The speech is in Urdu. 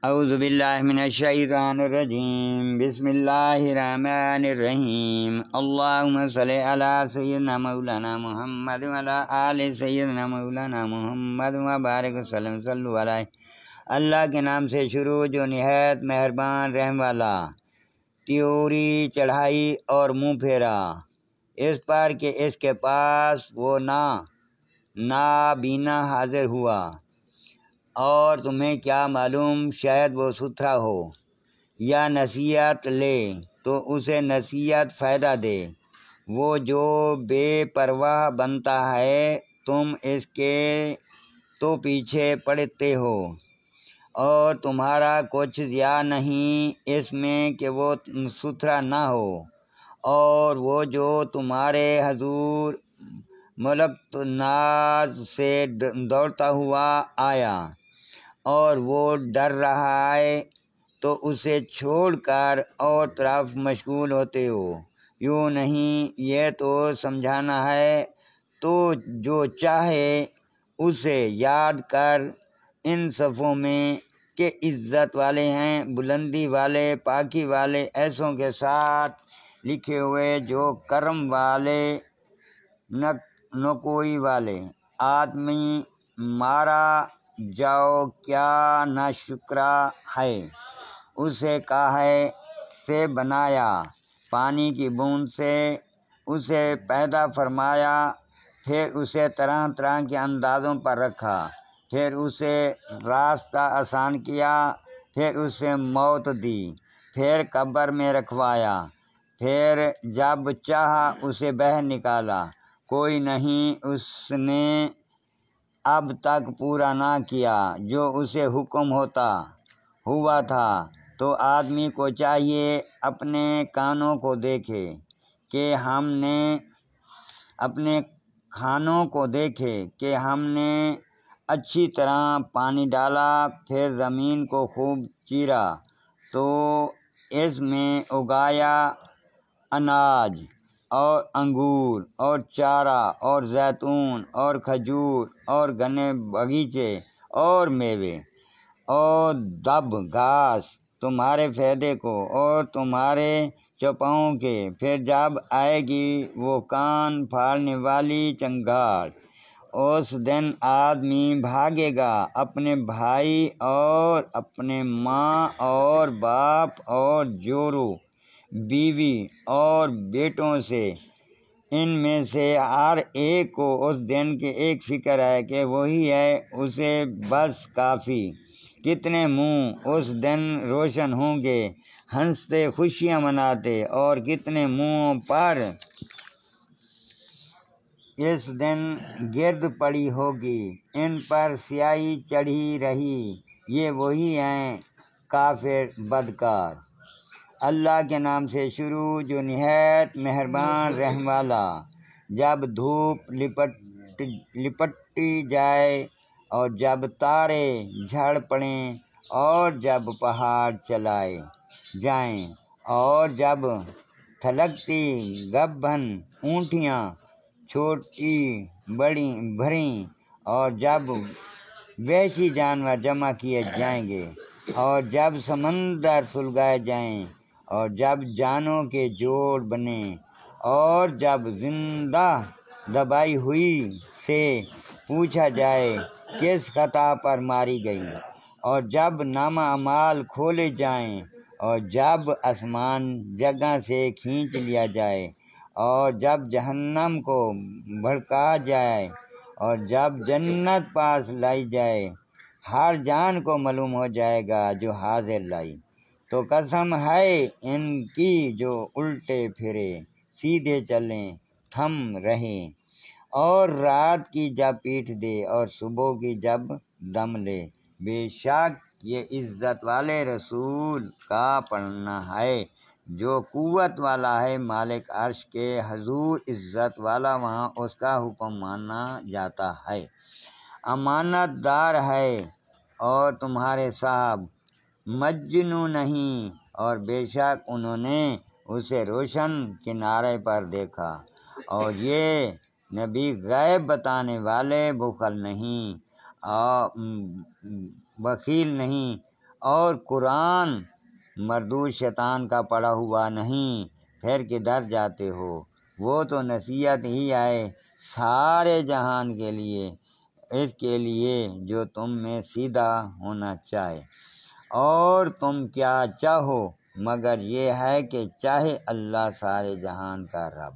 اعوذ باللہ من الشیطان الرجیم بسم اللہ الرحمن الرحیم اللہم صلی علی سیدنا مولانا محمد وعلی آل سیدنا مولانا محمد وبارک وسلم صلو علیہ۔ اللہ کے نام سے شروع جو نہایت مہربان رحم والا، تیوری چڑھائی اور منہ پھیرا اس پر کہ اس کے پاس وہ نابینا حاضر ہوا، اور تمہیں کیا معلوم شاید وہ ستھرا ہو یا نصیحت لے تو اسے نصیحت فائدہ دے۔ وہ جو بے پرواہ بنتا ہے تم اس کے تو پیچھے پڑتے ہو، اور تمہارا کچھ ضیاع نہیں اس میں کہ وہ ستھرا نہ ہو۔ اور وہ جو تمہارے حضور ملک ناز سے دوڑتا ہوا آیا اور وہ ڈر رہا ہے تو اسے چھوڑ کر اور طرف مشغول ہوتے ہو۔ یوں نہیں، یہ تو سمجھانا ہے تو جو چاہے اسے یاد کر ان صفوں میں کہ عزت والے ہیں، بلندی والے، پاکی والے، ایسوں کے ساتھ لکھے ہوئے جو کرم والے، نکوئی والے۔ آدمی مارا جاؤ کیا نہ شکرا ہے، اسے کاہے سے بنایا، پانی کی بوند سے اسے پیدا فرمایا، پھر اسے طرح طرح کے اندازوں پر رکھا، پھر اسے راستہ آسان کیا، پھر اسے موت دی، پھر قبر میں رکھوایا، پھر جب چاہا اسے باہر نکالا۔ کوئی نہیں اس نے اب تک پورا نہ کیا جو اسے حکم ہوا تھا۔ تو آدمی کو چاہیے اپنے کانوں کو دیکھے کہ ہم نے اچھی طرح پانی ڈالا، پھر زمین کو خوب چیرا تو اس میں اگایا اناج اور انگور اور چارہ اور زیتون اور کھجور اور گنے باغیچے اور میوے اور دب گھاس تمہارے فائدے کو اور تمہارے چوپاؤں کے۔ پھر جب آئے گی وہ کان پھاڑنے والی چنگاڑ، اس دن آدمی بھاگے گا اپنے بھائی اور اپنے ماں اور باپ اور جورو، بیوی اور بیٹوں سے۔ ان میں سے ہر ایک کو اس دن کی ایک فکر ہے کہ وہی ہے اسے بس کافی۔ کتنے منہ اس دن روشن ہوں گے ہنستے خوشیاں مناتے، اور کتنے منہوں پر اس دن گرد پڑی ہوگی، ان پر سیاہی چڑھی رہی۔ یہ وہی ہیں کافر بدکار۔ اللہ کے نام سے شروع جو نہایت مہربان رحم والا۔ جب دھوپ لپٹی جائے اور جب تارے جھڑ پڑیں اور جب پہاڑ چلائے جائیں اور جب تھلکتی گبن اونٹیاں چھوٹی بھریں اور جب وحشی جانور جمع کیے جائیں گے اور جب سمندر سلگائے جائیں اور جب جانوں کے جوڑ بنیں اور جب زندہ دبائی ہوئی سے پوچھا جائے کس خطا پر ماری گئی، اور جب نامہ اعمال کھولے جائیں اور جب آسمان جگہ سے کھینچ لیا جائے اور جب جہنم کو بھڑکا جائے اور جب جنت پاس لائی جائے، ہر جان کو معلوم ہو جائے گا جو حاضر لائی۔ تو قسم ہے ان کی جو الٹے پھرے سیدھے چلیں تھم رہیں، اور رات کی جب پیٹھ دے اور صبح کی جب دم لے۔ بے شک یہ عزت والے رسول کا پڑھنا ہے جو قوت والا ہے مالک عرش کے حضور عزت والا، وہاں اس کا حکم مانا جاتا ہے۔ امانت دار ہے اور تمہارے صاحب مجنون نہیں، اور بے شک انہوں نے اسے روشن کنارے پر دیکھا۔ اور یہ نبی غیب بتانے والے بخیل نہیں اور قرآن مردود شیطان کا پڑھا ہوا نہیں، پھر کدھر جاتے ہو؟ وہ تو نصیحت ہی ہے سارے جہان کے لیے، اس کے لیے جو تم میں سیدھا ہونا چاہے۔ اور تم کیا چاہو مگر یہ ہے کہ چاہے اللہ سارے جہان کا رب۔